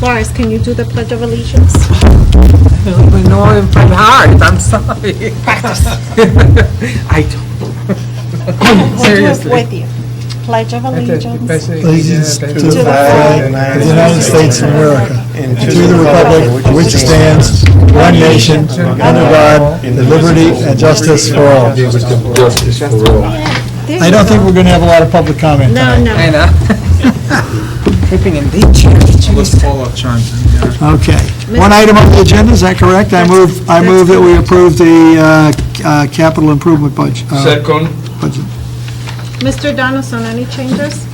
Suarez, can you do the Pledge of Allegiance? I don't even know if I'm hard. I'm sorry. Practice. I don't. We'll do it Seriously. with you. Pledge of Allegiance. Allegiance to the flag of the United States of America and to the republic for which it stands, one nation, under God, liberty and justice for all. Justice for all. I don't think we're going to have a lot of public comment No, tonight. no. I know. Creeping in deep chairs. Let's follow up, John. Yeah. Okay. One item on the agenda, is that correct? I move that we approve the capital improvement budget. Second, budget. Mr. Donaldson, any changes?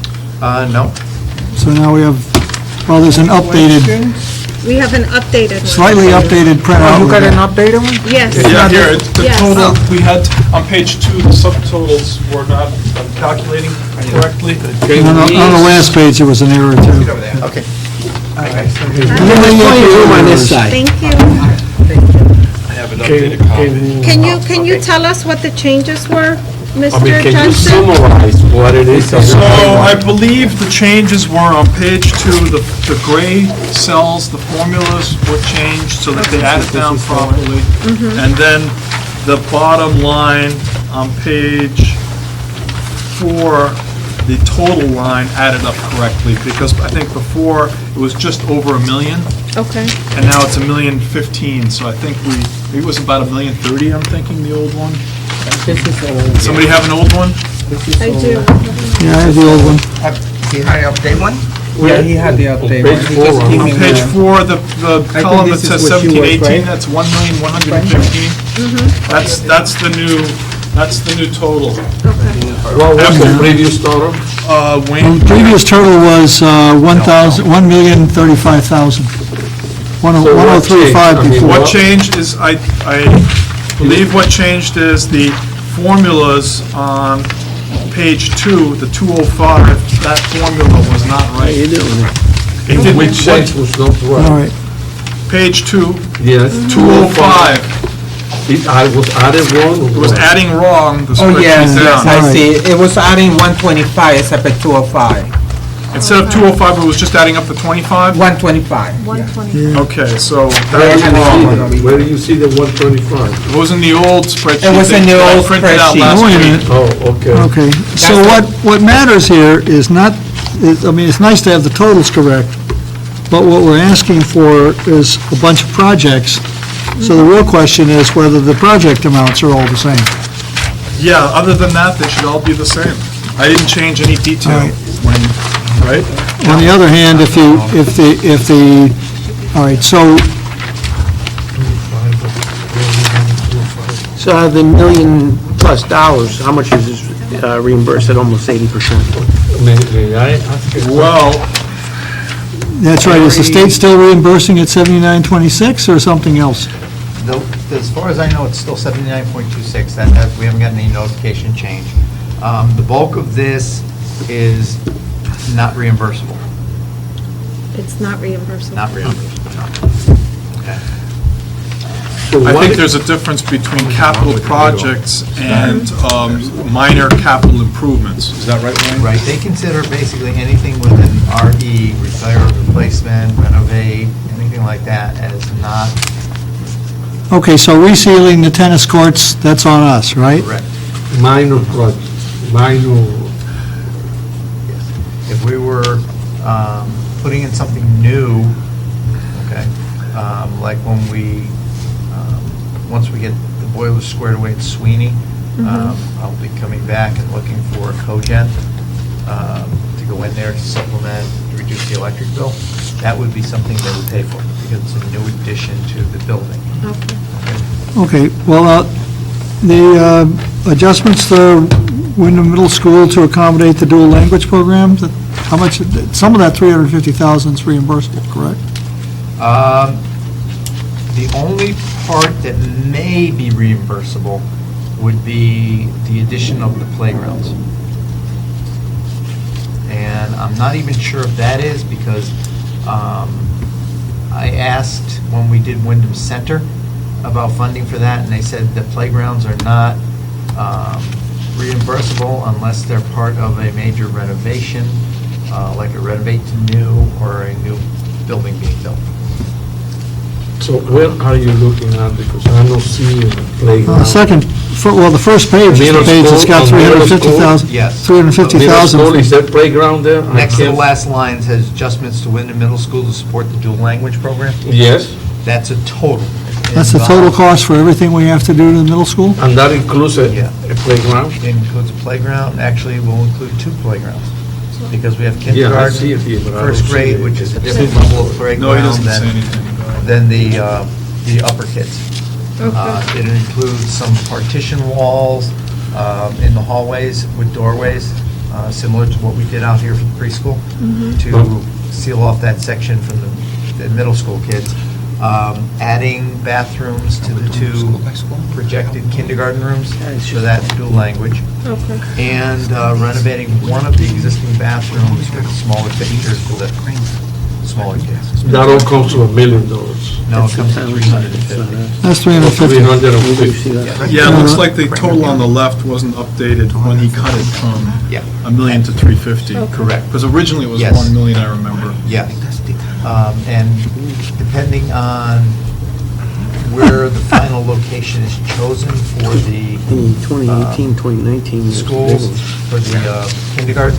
No. So now we have, well, there's an updated, We have an updated one. slightly updated printout. Oh, you got an updated one? Yes. Yeah, here, it's the Yes. total, we had, on page 2, the subtotals were not calculating correctly. On the last page, there was an error too. Okay. Room on this side. Thank you. I have an updated copy. Can you tell us what the changes were, Mr. I mean, can you Johnson? summarize what it is? So I believe the changes were on page 2, the gray cells, the formulas were changed so that they added down properly. And then the bottom line on page 4, the total line added up correctly, because I think before it was just over $1 million, Okay. and now it's $1,015,000, so I think it was about $1,030,000, I'm thinking, the old one. This is old. Somebody have an old one? I do. Yeah, I have the old one. Do you have an update one? Yeah, he had the update page one. He 4, just huh? gave On me page one. 4, the think column that this is says what you 17, work, 18, right? that's 1,115,000. That's the new total. What was the previous total? Wayne? The previous total was 1,035,000. So what changed? 1,035 I mean, before. What changed is, I believe what changed is the formulas on page 2, the 205, that formula was not right. It didn't- Which sense was not All right? right. Page 2, Yes. 205, I was added wrong? it was adding wrong, the Oh, yes, spreadsheet yes, down. I see. It was adding 125 except at 205. Instead of 205, it was just adding up to 25? 125. 120. Okay, so that Where was do you wrong. see that? Where do you see the 125? It was in the old spreadsheet. It was in the that I old printed out spreadsheet. last Wait a week. minute. Oh, okay. Okay, so what matters here is not, I mean, it's nice to have the totals correct, but what we're asking for is a bunch of projects. So the real question is whether the project amounts are all the same. Yeah, other than that, they should all be the same. I didn't change any detail, Right. right? On the other hand, if the, all right, so, So out of the $1,000,000+, how much is this reimbursed at almost 80%? May I ask you? Well, that's right, is the state still reimbursing at 79.26 or something else? As far as I know, it's still 79.26. We haven't gotten any notification change. The bulk of this is not reimbursable. It's not reimbursable. Not reimbursable. Okay. So I what think is- there's a difference between capital projects and minor capital improvements. Is that right, Wayne? Right, they consider basically anything within RE, repair, replacement, renovate, anything like that as not Okay, so resealing the tennis courts, that's on us, right? correct. Minor project, minor, If we were putting in something new, okay, like when once we get the boilers squared away at Sweeney, I'll be coming back and looking for a cogen to go in there to supplement, to reduce the electric bill. That would be something they would pay for, because it's a new addition to the building. Okay. Okay, well, the adjustments to Windham Middle School to accommodate the dual language program, how much, some of that 350,000 is reimbursable, correct? The only part that may be reimbursable would be the addition of the playgrounds. And I'm not even sure if that is, because I asked when we did Windham Center about funding for that, and they said that playgrounds are not reimbursable unless they're part of a major renovation, like a renovate to new or a new building being built. So where are you looking at? Because I don't see a playground. The first page, Middle it's school, got middle school? 350,000. Yes. 350,000. Middle school, is there playground there? I Next to the can't- last line says adjustments to Windham Middle School to support the dual language program. Yes, That's a total. That's the total cost for everything we have to do to the middle school? and that includes Yeah. a playground? It includes a playground, actually, we'll include 2 playgrounds, because we have Yeah, I see kindergarten, it here, but I don't first see grade, it. which is a different level of No, he playground doesn't say than, anything about it. than the upper kids. Okay. It includes some partition walls in the hallways with doorways, similar to what we did out here for the preschool, to seal off that section from the middle school kids. Adding bathrooms to the 2 projected kindergarten rooms for that dual language, Okay. and renovating one of the existing bathrooms with smaller fixtures for the smaller kids. That all comes to $1 million. No, it comes to 350. That's 350. 350. Yeah, it looks like the total on the left wasn't updated when he cut it from Yeah. $1 million to 350. Correct. Because originally it was Yes. 1 million, I remember. Yeah. And depending on where the final location is chosen for the 2018, 2019. schools, for the kindergarten,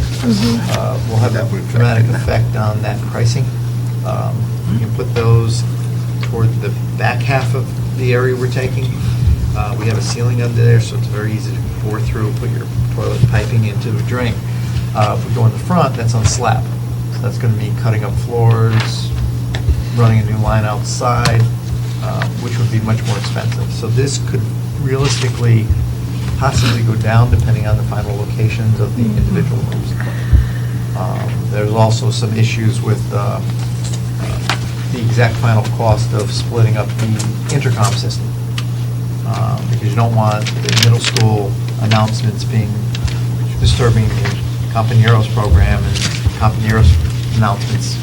will have a dramatic effect on that pricing. You can put those toward the back half of the area we're taking. We have a ceiling under there, so it's very easy to bore through, put your toilet piping into a drain. If we go in the front, that's on slab. So that's going to be cutting up floors, running a new line outside, which would be much more expensive. So this could realistically possibly go down depending on the final locations of the individual rooms. There's also some issues with the exact final cost of splitting up the intercom system. Because you don't want the middle school announcements disturbing the Compañeros program and Compañeros announcements.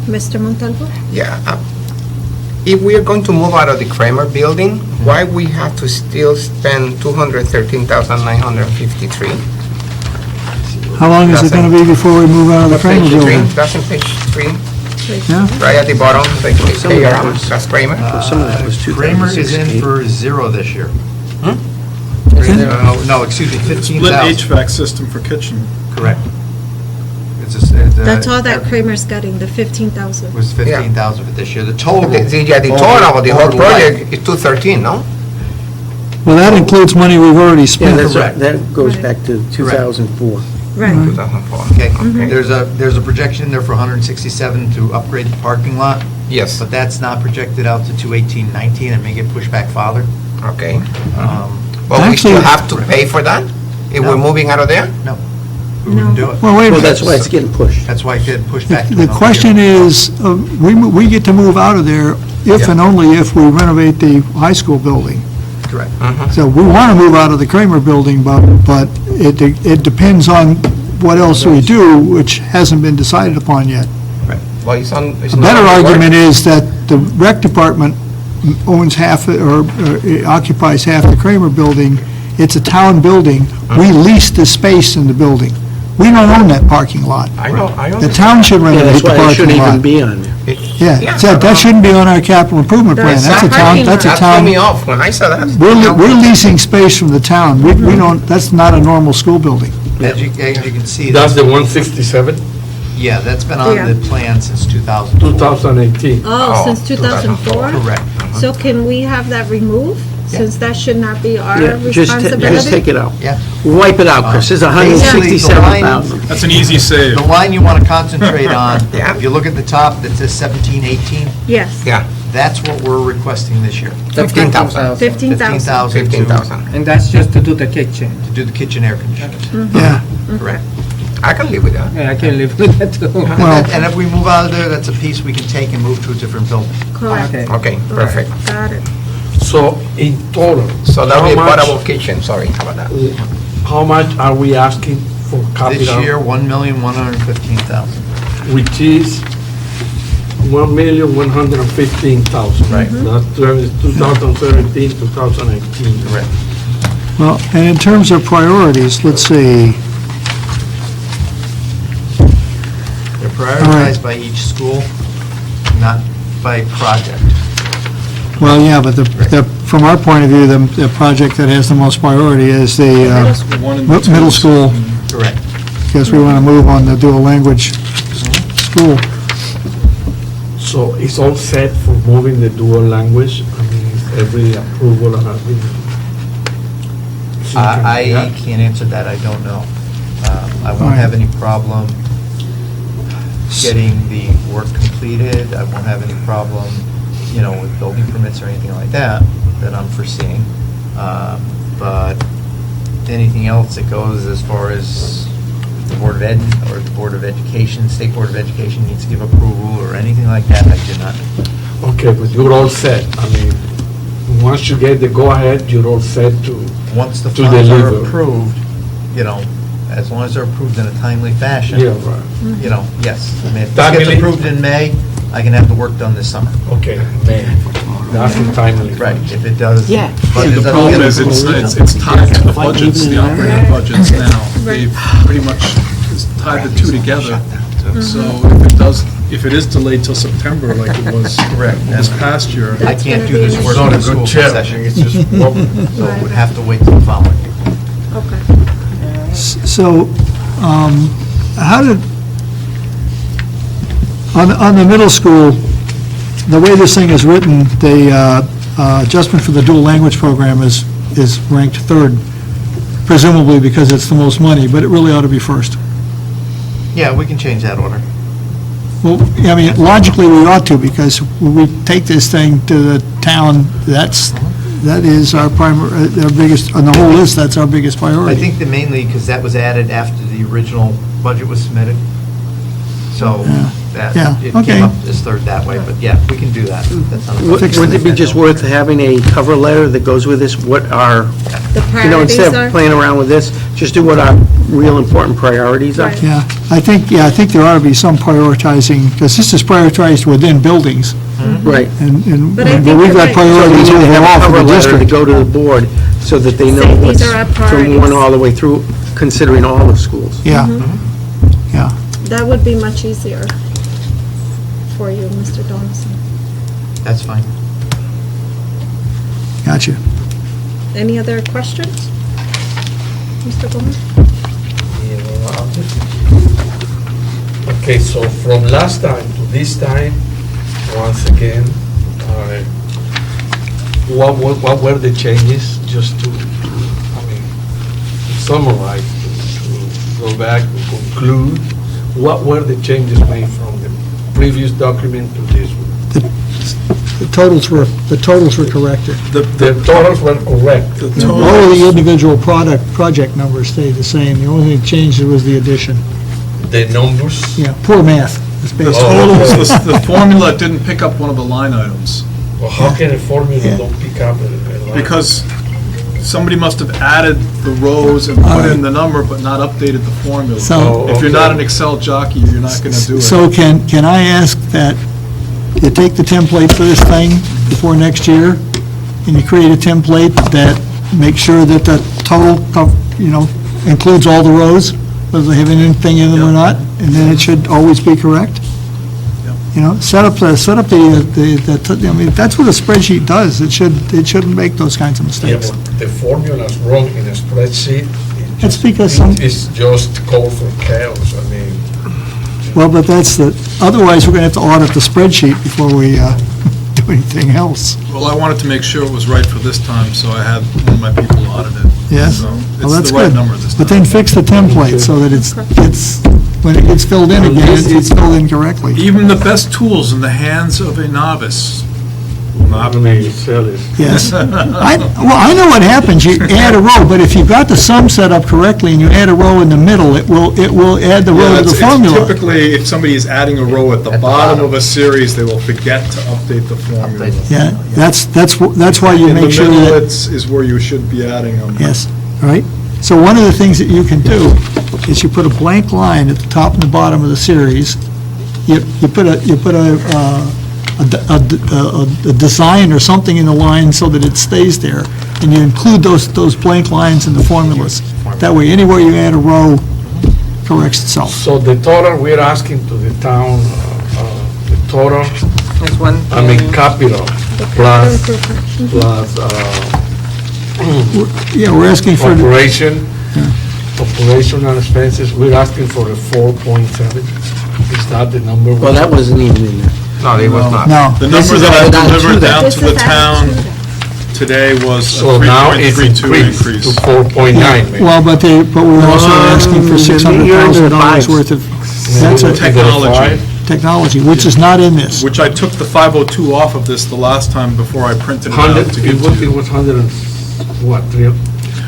Mr. Montalvo? Yeah. If we are going to move out of the Kramer building, why we have to still spend $213,953? How long is it going to be before we move out of the Kramer Page building? 3, that's on page 3, Yeah? right at the bottom, they say that's Kramer. Some of that was Kramer is 2016. in for 0 this year. No, excuse me, Split 15,000. HVAC system for kitchen. Correct. That's all that Kramer's getting, the 15,000. It was 15,000 for this year. The total. The total of the whole over life. project is 213, no? Well, that includes money we've already Yeah, spent. that's, Correct. that goes Right. back to 2004. Right. 2004. Okay, Okay. there's a projection in there for 167 to upgrade the parking lot, Yes, but that's not projected out to 218-19 and may get pushed back farther. okay. Um, But we still Actually- have to pay for that? If we're No. moving out of there? No, we wouldn't do it. Well, wait a Well, minute. that's why it's getting pushed. That's why it get pushed back to The another question year. is, we get to move out of there if and only if we renovate the high school building. Correct. So we want to move out of the Kramer building, but it depends on what else we do, which hasn't been decided upon yet. Well, it's on, it's A not better on the work. argument is that the rec department owns half, or occupies half the Kramer building. It's a town building. We lease the space in the building. We don't own that parking lot. I know, I The understand. town should Yeah, renovate that's the why it parking shouldn't even lot. be on there. Yeah, that shouldn't be on our capital improvement plan. That's a town, parking that's a That threw me town. off when I saw that. We're leasing space from the town. We don't, that's not a normal school building. As you can see, That's the 167, yeah, that's been on the plan since 2000. 2018. Oh, since 2004? Correct. So can we have that removed, since that should not be our Yeah, just responsibility? take it out. Yeah. Wipe it out, Chris, it's Basically, the line- $167,000. That's an easy save. The line you want to concentrate on, Yeah. if you look at the top that says 1718, Yes, Yeah, that's what we're requesting this year. 15,000. 15,000. 15,000 And that's just to do the kitchen. to do the kitchen air conditioning. Yeah. Correct. I can live with that. Yeah, I can live with that too. Well- And if we move out of there, that's a piece we can take and move to a different building. correct. Okay. Okay, perfect. Got it. So in total, So that'll be a how much- portable kitchen, sorry, how about that? how much are we asking for This capital? year, 1,115,000. Which is 1,115,000. Right. That's 2017, 2018. Correct. Well, and in terms of priorities, let's see. Your prioritized prioritized by each school, not by project. Well, yeah, but from our point of view, the project that has the most priority is the One and two. middle school, Correct. because we want to move on the dual language school. So it's all set for moving the dual language? I mean, every approval has been... I can't answer that, I don't know. I won't have any problem getting the work completed, I won't have any problem, with building permits or anything like that I'm foreseeing. But anything else that goes as far as the Board of Ed, or the Board of Education, State Board of Education needs to give approval, or anything like that, I do not. Okay, but you're all set. I mean, once you get the go-ahead, you're all set to... Once the To funds are deliver. approved, as long as they're approved in a timely fashion, Yeah, right. Yes. I mean, if this Timely. gets approved in May, I can have the work done this summer. Okay, May. That's in timely. Right, if it does. Yeah. but See, it the doesn't problem get is, approved, it's tied to the Like budgets, even the in operating budgets now. They've pretty much tied the two together. So if it is delayed till September, like it was Correct. this past year, I can't do this work It's not in a the school good chair. session, It's just wobbling. so it would have to wait till the following. Okay. So, how did, on the middle school, the way this thing is written, the adjustment for the dual language program is ranked third, presumably because it's the most money, but it really ought to be first. Yeah, we can change that order. Well, I mean, logically, we ought to, because when we take this thing to the town, that is our primary, our biggest, on the whole list, that's our biggest I priority. think that mainly because that was added after the original budget was submitted. So that, Yeah, it okay. came up as third that way, but yeah, we can do that. That's not a Wouldn't problem. it be just worth having a cover letter that goes with this? What are, The priorities instead are? of playing around with this, just do what our real important priorities are? Right. Yeah, I think there ought to be some prioritizing, because this is prioritized within buildings, Right. and But I think we've you're got right. So we priorities need to have a overall for cover the letter to district. go to the board so that they know Say these what's are our from one priorities. all the way through, considering all the schools. Yeah, yeah. That would be much easier for you, Mr. Donaldson. That's fine. Gotcha. Any other questions? Mr. Gomez? Okay, so from last time to this time, once again, what were the changes, just to summarize, to go back and conclude, what were the changes made from the previous document to this one? The totals were corrected. The totals were correct. All of the individual project numbers stayed the same. The only thing changed was the addition. The numbers? Yeah, poor math. It's the basically. totals, the formula didn't pick up one of the line items. Well, how can a formula Yeah. don't pick up a line? Because somebody must have added the rows and put in the number, but not updated the formula. So- If you're not an Excel jockey, you're not going to do it. So can I ask that you take the template for this thing before next year, and you create a template that makes sure that the total, includes all the rows, whether they have anything in them or not, and then it should always be correct? Set up I mean, that's what a spreadsheet does. It shouldn't make those kinds of Yeah, mistakes. but the formula's wrong in a spreadsheet. That's because some, It's just call for chaos, I mean. well, but otherwise, we're going to have to audit the spreadsheet before we do anything else. Well, I wanted to make sure it was right for this time, so I had one of my people audit it. Yes? So Well, that's it's the right good. number this time. But then fix the template so that when it gets filled in again, it's filled in correctly. Even the best tools in the hands of a novice will not Maybe sell it. Yes. I know what happens. You add a row, but if you've got the sum set up correctly and you add a row in the middle, it will add the row to the formula. Typically, if somebody is adding a row at the bottom of a series, they will forget to update the formula. Yeah, that's why you In the make sure middle, that, is where you should be adding them. yes, all right? So one of the things that you can do is you put a blank line at the top and the bottom of the series. You put a design or something in the line so that it stays there, and you include those blank lines in the formulas. That way, anywhere you add a row, corrects itself. So the total we're asking to the town total, That's one. I mean, capital, plus, Yeah, we're asking for, operational expenses, we're asking for the 4.7. Is that the number? Well, that wasn't even in there. No, it was not. no, The This number is that I added on to delivered that. down This to the is town added to that. today was a So now it's 3.32 increased to increase. 4.9, maybe. well, but we're also asking for $600,000 worth of, that's a Technology, technology, which is not in this. which I took the 502 off of this the last time before I printed it out 100, to give to it you. was 100 and, what, 3?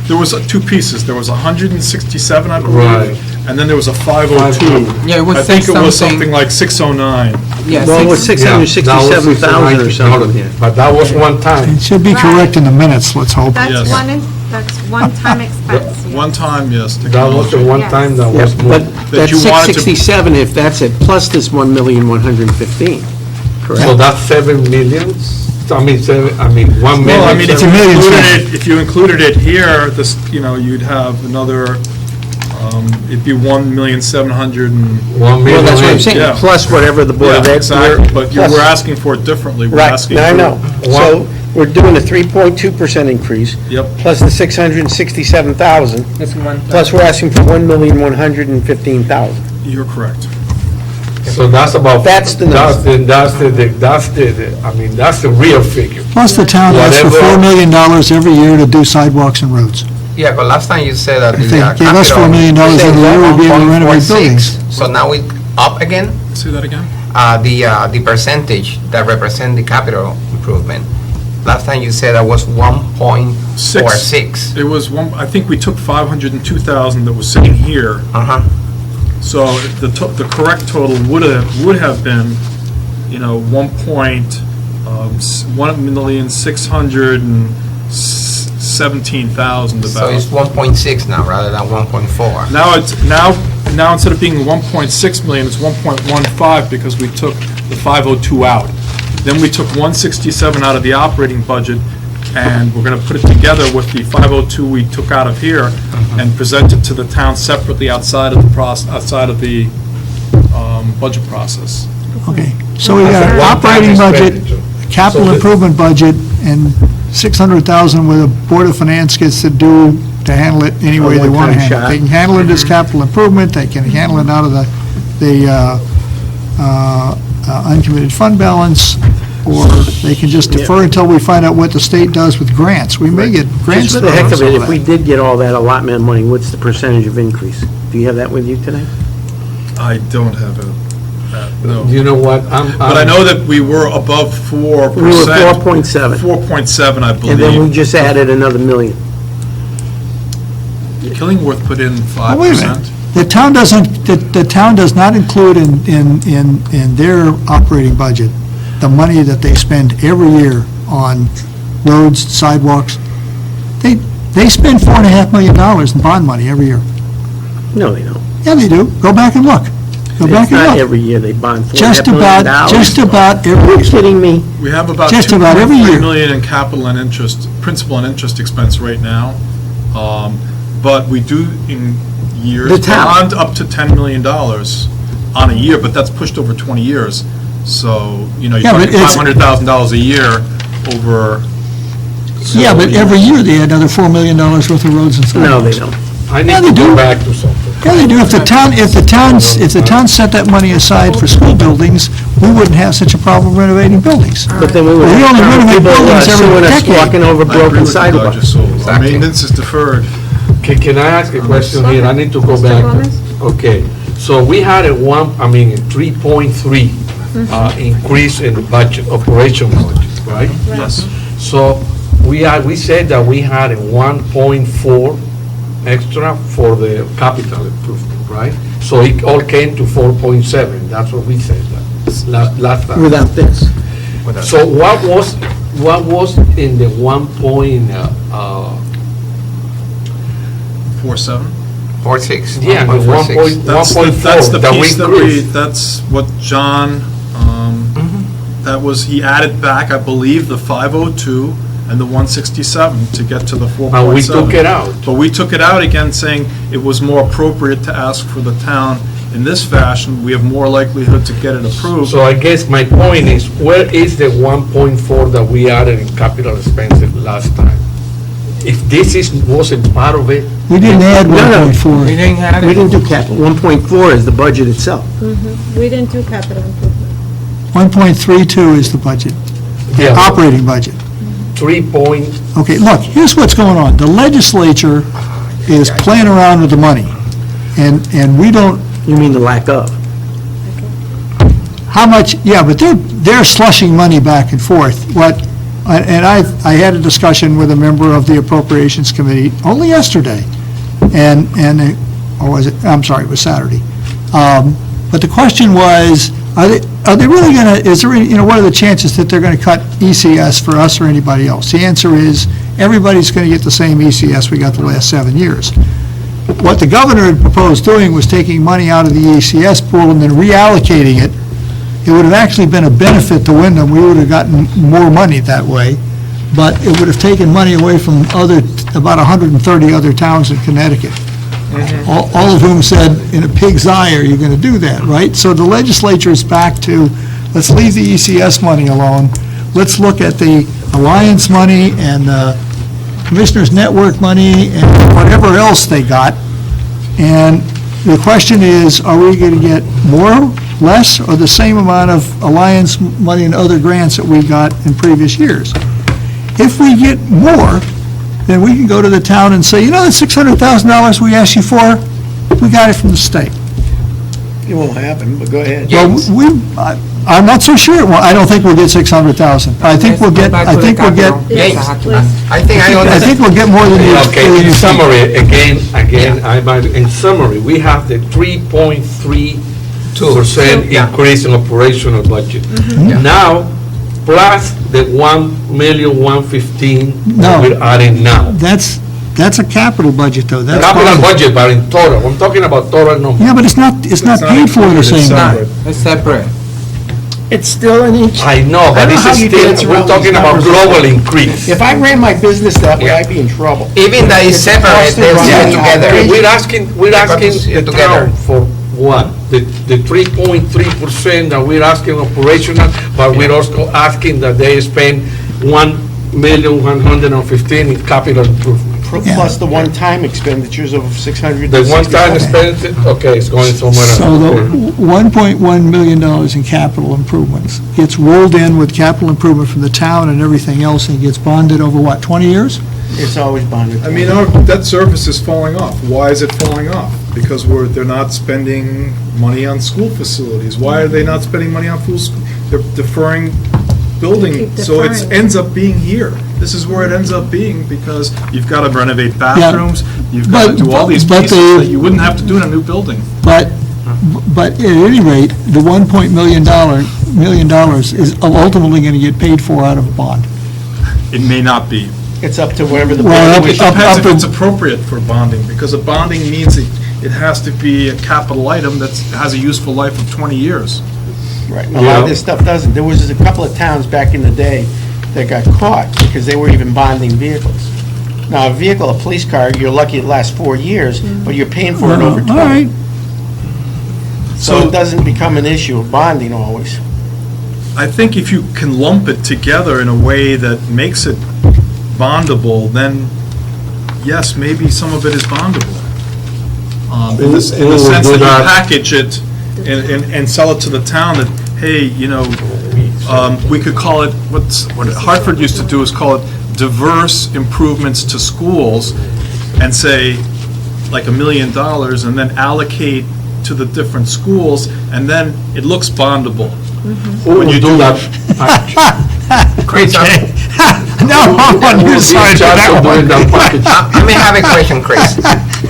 There was two pieces. There was 167, I Right. believe, and then there was a 502. Yeah, it was I think it was something- something like 609. Yeah, Well, it was six- 667,000 or something. Yeah, but that was one time. It should be correct in the minutes, let's hope. Yes. That's one-time expense. yes. One time, yes. That was the technology. one time that Yeah, was but moved. That that's you wanted to- 667 if that's it, plus this 1,115,000, So correct? that's 7 million, I mean, 1 million. Well, I mean, if you 7 million. included it here, this, you'd have another, it'd be 1,700,000 and. 1 million. Well, that's what I'm saying, Yeah. plus whatever the Board of Yeah, Ed. exactly, but plus- we're asking for it differently. We're Right, asking I for- know. So we're doing a 3.2% increase, Yep. plus the 667,000, That's one. plus we're asking for 1,115,000. You're correct. So that's about. That's the That's the real figure. Plus the town asks for Whatever- $4 million every year to do sidewalks and roads. Yeah, but last time you said that If the they gave us $4 million every year, we'd be able to renovate buildings. So now we up again? Say that again? The percentage that represent the capital improvement. Last time you said that was 1.46. It was one, I think we took 502,000 that was sitting here, Uh-huh. so the correct total would have been, 1,617,000 So it's about. 1.6 now rather than 1.4. Now instead of being 1.6 million, it's 1.15 because we took the 502 out. Then we took 167 out of the operating budget, and we're going to put it together with the 502 we took out of here and present it to the town separately outside of the budget process. Okay, so we got an operating budget, capital improvement budget, and 600,000 where the Board of Finance gets to handle it any way they want to handle it. They can handle it as capital improvement, they can handle it out of the uncommitted fund balance, or they can just defer until we find out what the state does with grants. We may get grants. Just for the heck of some it, of if we that. did get all that allotment of money, what's the percentage of increase? Do you have that with you today? I don't have no. You know what, But I know that we were above 4%. We were 4.7. 4.7, I And then we believe. just added another million. Killingworth put in Oh, wait a minute. 5%. The town does not include in their operating budget the money that they spend every year on roads, sidewalks. They spend $4.5 million in bond money every year. No, they don't. Yeah, they do. Go back and look. Go back It's not and look. every year they bond Just $4.5 million. just about Are every, you kidding me? We have about Just about every 2.3 year. million in capital and interest, principal and interest expense right now. But we do in years The town. bond up to $10 million on a year, but that's pushed over 20 years. So, you're Yeah, but talking it's- $500,000 a year over. yeah, but every year they add another $4 million worth of roads and sidewalks. No, they don't. I Yeah, need they to do. go back to something. Yeah, they do. If the town set that money aside for school buildings, we wouldn't have such a problem renovating buildings. But then we would Well, we have only renovate people buildings every suing us decade. walking over I agree broken with you, Dodger, sidewalks. so our Exactly. maintenance is deferred. Can I ask a question here? I need to go Mr. back. Gomez? Okay, so we had a 3.3 increase in the budget, operation budget, right? Yes. So we said that we had a 1.4 extra for the capital improvement, right? So it all came to 4.7, that's what we said last time. Without this. So what was in the 4.7? 4.6. Yeah, the 1.46. That's the 1.4 that we piece that increased? that's what John, that was, he added back, I believe, the 502 and the 167 to get to the 4.7. And we took it out. But we took it out again, saying it was more appropriate to ask for the town in this fashion, we have more likelihood to get it approved. So I guess my point is, where is the 1.4 that we added in capital expenses last time? If this wasn't part of it, We didn't add No, no. 1.4. We didn't have We it. didn't do capital. 1.4 is the budget itself. We didn't do capital improvement. 1.32 is the budget, yeah, operating budget. 3 point, Okay, look, here's what's going on. The legislature is playing around with the money, and we don't, You mean the lack of? how much, yeah, but they're slushing money back and forth. And I had a discussion with a member of the Appropriations Committee only yesterday, or was it, I'm sorry, it was Saturday. But the question was, are they really going to, is there, what are the chances that they're going to cut ECS for us or anybody else? The answer is, everybody's going to get the same ECS we got the last 7 years. What the governor had proposed doing was taking money out of the ECS pool and then reallocating it. It would have actually been a benefit to Windham. We would have gotten more money that way, but it would have taken money away from about 130 other towns in Connecticut, all of whom said, in a pig's eye, are you going to do that, right? So the legislature is back to, let's leave the ECS money alone. Let's look at the Alliance money and Commissioners Network money and whatever else they got. And the question is, are we going to get more, less, or the same amount of Alliance money and other grants that we got in previous years? If we get more, then we can go to the town and say, that $600,000 we asked you for, we got it from the state. It won't happen, but go ahead. Well, I'm not so sure. Well, I don't think we'll get 600,000. I think we'll get, Yes, please. I think we'll get more than you. okay, in summary, again, in summary, we have the 3.32% increase in operational budget. Now, plus the 1,115,000 that we're adding now. That's a capital budget, though. That's Capital part of it. budget, but in total, I'm talking about total number. Yeah, but it's not paid for the same way. It's separate. It's still an inch. I know, but I don't this know is how you still, dance we're around talking these about numbers. global increase. If I ran my business that way, I'd be in trouble. Even though it's separate, they're still together. We're asking the together. town for what? The 3.3% that we're asking operational, but we're also asking that they spend 1,115,000 in capital improvement. Plus the one-time expenditures of 600. The one-time expense, okay, it's going somewhere else. So the $1.1 million in capital improvements gets rolled in with capital improvement from the town and everything else, and gets bonded over, what, 20 years? It's always bonded. I mean, our debt service is falling off. Why is it falling off? Because they're not spending money on school facilities. Why are they not spending money on they're deferring building, Keep so it deferring. ends up being here. This is where it ends up being, because you've got to renovate bathrooms, you've got to do all these But pieces that you wouldn't have to do in a new building. But at any rate, the $1 million is ultimately going to get paid for out of a bond. It may not be. It's up to wherever the. Well, It depends if it's appropriate for bonding, because a bonding means it has to be a capital item that has a useful life of 20 years. Right, a lot of this stuff doesn't. There was a couple of towns back in the day that got caught because they were even bonding vehicles. Now, a vehicle, a police car, you're lucky it lasts 4 years, but you're paying for it over 20. All right. So it doesn't become an issue of bonding always. I think if you can lump it together in a way that makes it bondable, then yes, maybe some of it is bondable. In the sense that you package it and sell it to the town that, hey, we could call it, what Hartford used to do is call it diverse improvements to schools, and say, like $1 million, and then allocate to the different schools, and then it looks bondable. Who would do that? Chris, No, I'm on your side for that one. I may have a question, Chris.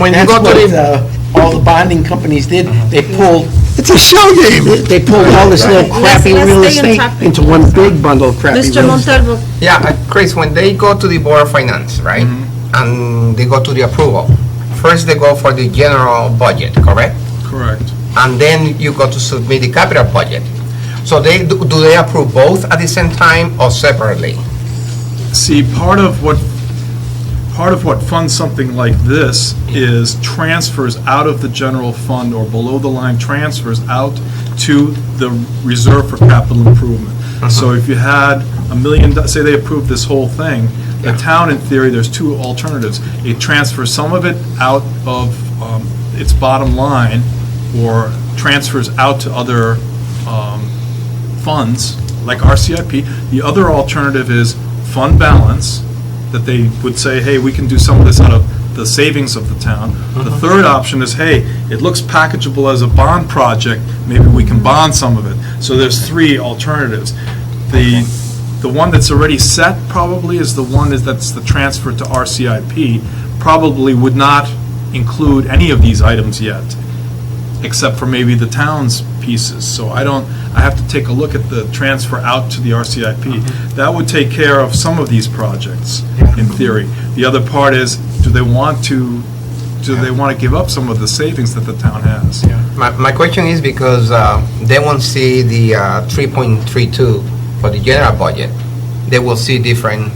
When you That's go to what the, all the bonding companies did. They pulled It's a show game. They pulled all this little crappy Let's real stay on estate topic. into one big bundle of crappy Mr. real estate. Montalvo, Chris, when they go to the Board of Finance, right? And they go to the approval, first they go for the general budget, correct? Correct. And then you go to submit the capital budget. So do they approve both at the same time or separately? See, part of what part of what funds something like this is transfers out of the general fund or below-the-line transfers out to the reserve for capital improvement. So if you had $1 million, say they approved this whole thing, the town, in theory, there's two alternatives. It transfers some of it out of its bottom line, or transfers out to other funds, like RCIP. The other alternative is fund balance, that they would say, hey, we can do some of this out of the savings of the town. The third option is, hey, it looks packageable as a bond project, maybe we can bond some of it. So there's three alternatives. The one that's already set probably is the one that's the transfer to RCIP, probably would not include any of these items yet, except for maybe the town's pieces. So I have to take a look at the transfer out to the RCIP. That would take care of some of these projects, in theory. The other part is, do they want to give up some of the savings that the town has? My question is because they won't see the 3.32 for the general budget. They will see different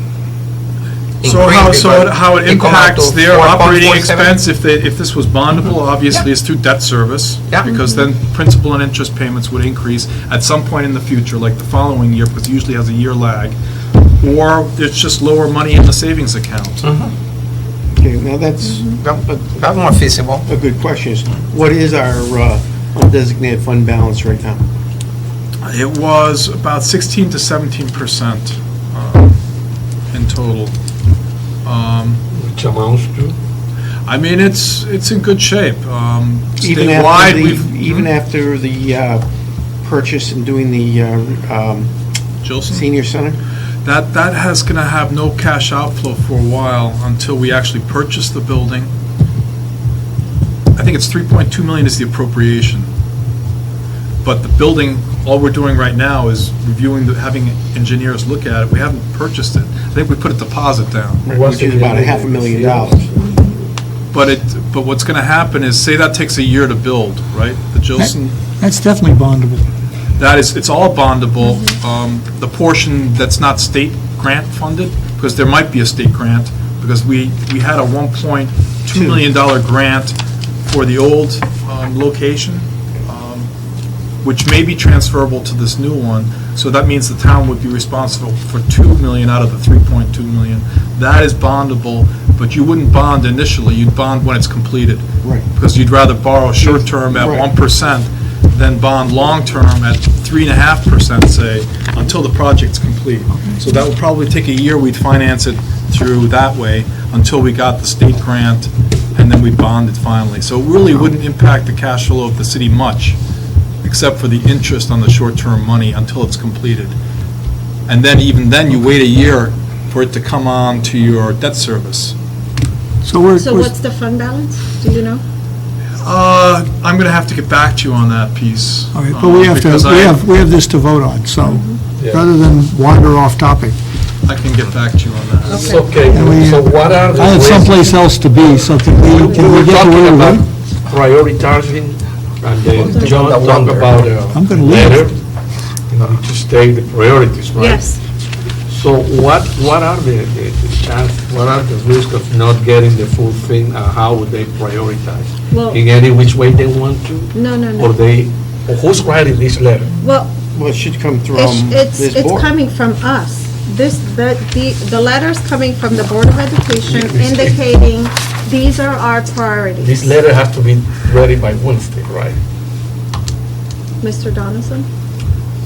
So how it impacts their operating expense, if this was bondable, obviously is through debt service. Yeah. Because then principal and interest payments would increase at some point in the future, like the following year, because it usually has a year lag. Or it's just lower money in the savings account. Okay, now that's That's more feasible. a good question. Is what is our undesignated fund balance right now? It was about 16 to 17% in total. Which amounts to? I mean, it's in good shape. Even Statewide, after we've... even after the purchase and doing the Jilson? senior center? That has going to have no cash outflow for a while until we actually purchase the building. I think it's 3.2 million is the appropriation. But the building, all we're doing right now is reviewing, having engineers look at it. We haven't purchased it. I think we put a deposit down. Which is about $500,000. But what's going to happen is, say that takes a year to build, right? The Jilson, That's definitely bondable. it's all bondable. The portion that's not state grant funded, because there might be a state grant, because we had a $1.2 million grant for the old location, which may be transferable to this new one. So that means the town would be responsible for $2 million out of the $3.2 million. That is bondable, but you wouldn't bond initially. You'd bond when it's completed. Right. Because you'd rather borrow short-term at Right. 1% than bond long-term at 3.5%, say, until the project's complete. So that would probably take a year. We'd finance it through that way until we got the state grant, and then we'd bond it finally. So it really wouldn't impact the cash flow of the city much, except for the interest on the short-term money until it's completed. And then, even then, you wait a year for it to come on to your debt service. So we're, So what's the fund balance? Do you know? I'm going to have to get back to you on that piece. all right, but we have to, because we have this to vote on, so Yeah. rather than wander off topic. I can get back to you on that. It's okay. And we- So what are the I have ways- someplace else to be, so can We we were get to talking where we're about going? prioritizing, and then John talked about I'm gonna leave. letter, to state the priorities, right? Yes. So what are the chance, what are the risks of not getting the full thing? How would they prioritize? Well- In any which way they want to? No. Or who's writing this letter? Well, Well, it should come from it's this board. coming from us. The letter's coming from the Board of Education indicating these are our priorities. This letter has to be ready by Wednesday, right? Mr. Donaldson?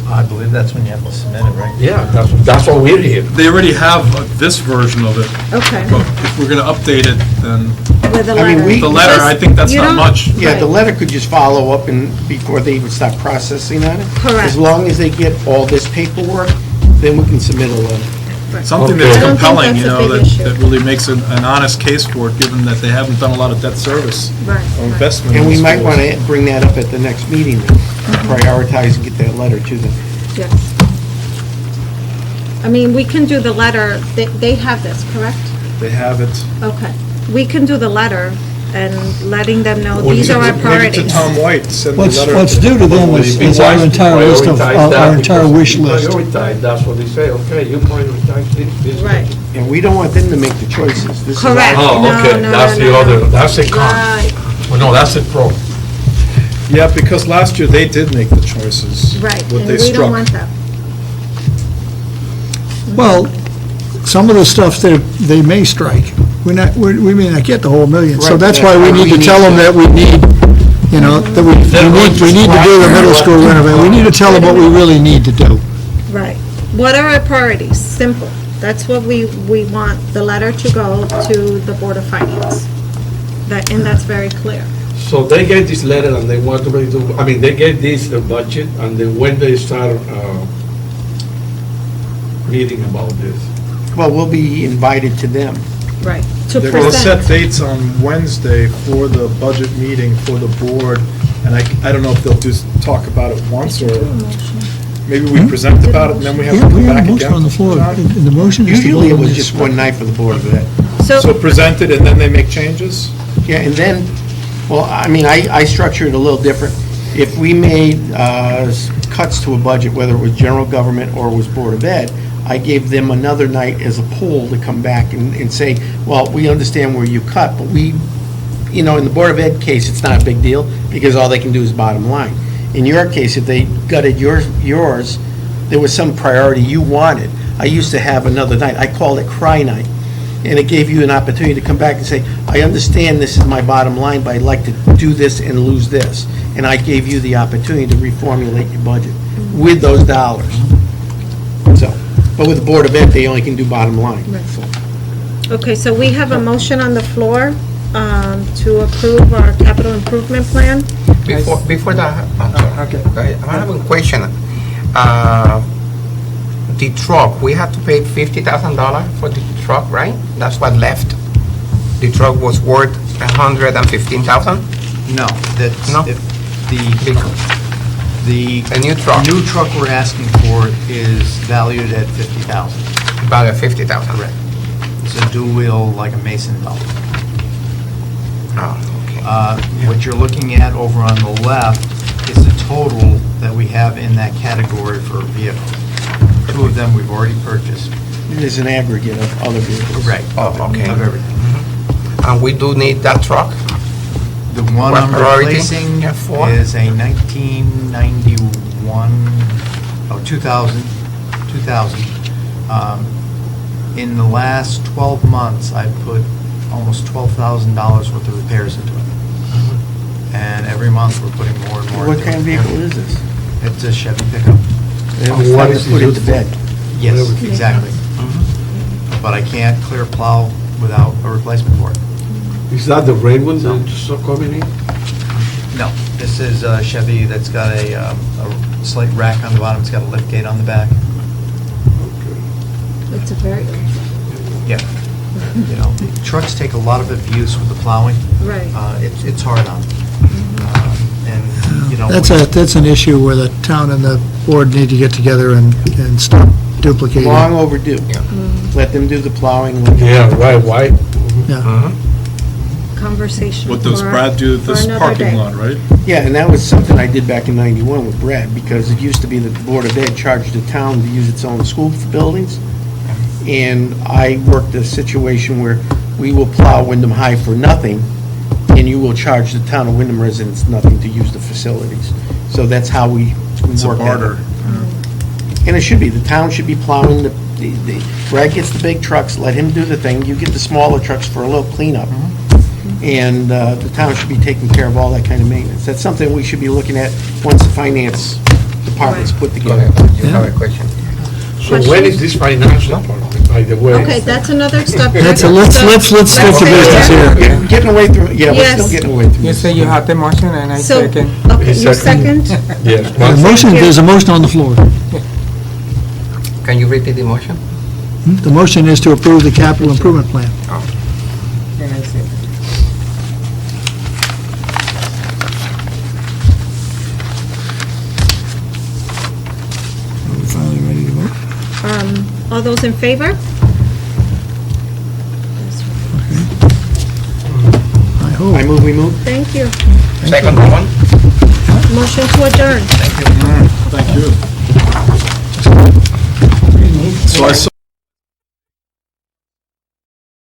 I believe that's when you have to submit it, right? Yeah, that's what we're here. They already have this version of it, Okay, but if we're going to update it, then with the I mean, letter. we- the letter, I think that's You not don't- much. Yeah, the Right. letter could just follow up and before they even start processing on it. Correct. As long as they get all this paperwork, then we can submit a letter. Something Okay. that's I don't think compelling, that's you a know, big issue. that really makes an honest case for it, given that they haven't done a lot of debt service Right, or right. investment. And in we the might schools. want to bring that up at the next meeting, prioritize and get that letter to them. Yes. I mean, we can do the letter, they have this, correct? They have it. Okay. We can do the letter and letting them know, Well, these are our Maybe to priorities. Tom White, send a What's, letter. what's due to them is our entire list of, our entire wish list. Prioritize, that's what they say, okay, you prioritize this. Right. And we don't want them to make the choices. This is our- Correct. Oh, No, okay, no, that's no, the no, other, no. that's a con. Right, Well, no, that's a pro. Yeah, because last year they did make the choices. right, What and they we don't struck. want that. Well, some of the stuff they may strike. We may not get the whole million. So Right, that's yeah. why we need to tell them that we need, you know, that we need to do the middle school renovation. We need to tell them what we really need to do. Right. What are our priorities? Simple. That's what we want the letter to go to the Board of Finance. And that's very clear. So they get this letter and they want to, I mean, they get this budget, and then when they start reading about this. Well, we'll be invited to them. Right. To They're gonna set present. dates on Wednesday for the budget meeting for the board, and I don't know if they'll just talk about it once, or maybe we present about it and then we have to Yeah, we come have back a again. motion on the floor. John? The motion is to Usually it vote on was this. just one night for the Board of Ed. So present it and then they make changes? Yeah, and then, well, I mean, I structure it a little different. If we made cuts to a budget, whether it was general government or it was Board of Ed, I gave them another night as a poll to come back and say, well, we understand where you cut, but we, you know, in the Board of Ed case, it's not a big deal, because all they can do is bottom line. In your case, if they gutted yours, there was some priority you wanted. I used to have another night, I called it cry night, and it gave you an opportunity to come back and say, I understand this is my bottom line, but I'd like to do this and lose this. And I gave you the opportunity to reformulate your budget with those dollars. So, but with the Board of Ed, they only can do bottom line. So, Okay, so we have a motion on the floor to approve our capital improvement plan. Before that, I'm sorry. Okay. I have a question. The truck, we have to pay $50,000 for the truck, right? That's what left. The truck was worth $115,000. No, that's, No? if the A new truck, new truck we're asking for is valued at 50,000. about $50,000. Correct. It's a dual wheel, like a Mason belt. Oh, okay. What you're looking at over on the left is the total that we have in that category for vehicles. Two of them we've already purchased. it is an aggregate of other vehicles. Right. Oh, okay. Of everything. And we do need that truck? The one What I'm priority? replacing Yeah, for? is a 2000. In the last 12 months, I've put almost $12,000 worth of repairs into it. And every month, we're putting more and more. What into kind of it. vehicle is this? It's a Chevy pickup. It was what time is to it put it used to for? bed. Yes, exactly. But I can't clear plow without a replacement for it. Is that the red one that's coming in? No, this is a Chevy that's got a slight rack on the bottom, it's got a lift gate on the back. It's a very, Yeah. You know, trucks take a lot of abuse with the plowing. right. It's hard on them. And, you know. That's an issue where the town and the board need to get together and stop duplicating. Long overdue. Yeah. Let them do the plowing. let them- Yeah, right, white. Yeah. Conversation. What does for- Brad do at for this another parking day. lot, right? Yeah, and that was something I did back in '91 with Brad, because it used to be that the Board of Ed charged the town to use its own school buildings. And I worked a situation where we will plow Windham High for nothing, and you will charge the town of Windham residents nothing to use the facilities. So that's how we It's a work that. barter. And it should be, the town should be plowing the Brad gets the big trucks, let him do the thing, you get the smaller trucks for a little cleanup. And the town should be taking care of all that kind of maintenance. That's something we should be looking at once the finance department's put Go together. ahead, you have a question. So when is this financial part, by the way? Okay, that's another step. Let's stick to business here. Getting away through, yeah, we're still Yes. getting away through You this. say you have the motion and I So, second. okay, you second? Yes. There's a motion on the floor. Can you repeat the motion? The motion is to approve the capital improvement plan. And I second. Are we finally ready to vote? All those in favor? I I move, we move. Thank you. Second one? Motion to adjourn. Thank you. So I